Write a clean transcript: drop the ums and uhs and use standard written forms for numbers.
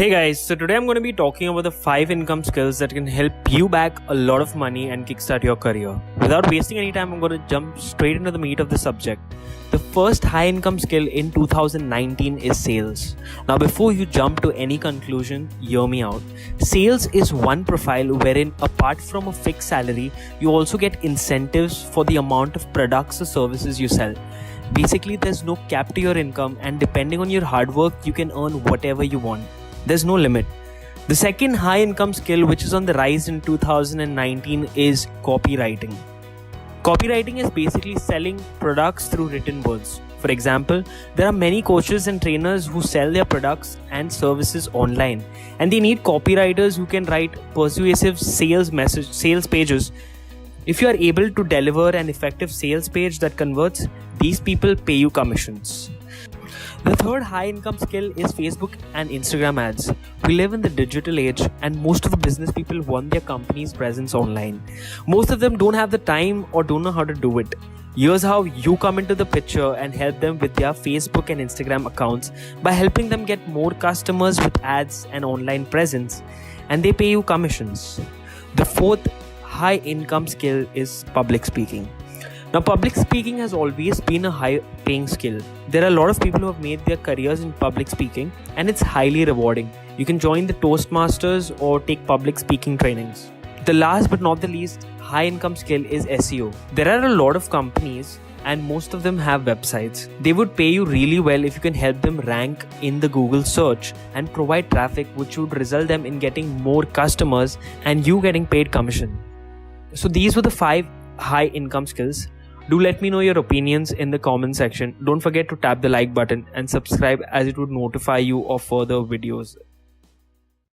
Hey guys, so today I'm going to be talking about the 5 income skills that can help you back a lot of money and kickstart your career. Without wasting any time, I'm going to jump straight into the meat of the subject. The first high income skill in 2019 is sales. Now before you jump to any conclusion, hear me out. Sales is one profile wherein apart from a fixed salary, you also get incentives for the amount of products or services you sell. Basically, there's no cap to your income, and depending on your hard work, you can earn whatever you want. There's no limit. The second high income skill which is on the rise in 2019 is copywriting. Copywriting is basically selling products through written words. For example, there are many coaches and trainers who sell their products and services online, and they need copywriters who can write persuasive sales pages. If you are able to deliver an effective sales page that converts, these people pay you commissions. The third high income skill is Facebook and Instagram ads. We live in the digital age, and most of the business people want their company's presence online. Most of them don't have the time or don't know how to do it. Here's how you come into the picture and help them with their Facebook and Instagram accounts by helping them get more customers with ads and online presence, and they pay you commissions. The fourth high income skill is public speaking. Now, public speaking has always been a high-paying skill. There are a lot of people who have made their careers in public speaking, and it's highly rewarding. You can join the Toastmasters or take public speaking trainings. The last but not the least high-income skill is SEO. There are a lot of companies, and most of them have websites. They would pay you really well if you can help them rank in the Google search and provide traffic, which would result them in getting more customers and you getting paid commission. So these were the 5 high income skills. Do let me know your opinions in the comment section. Don't forget to tap the like button and subscribe, as it would notify you of further videos.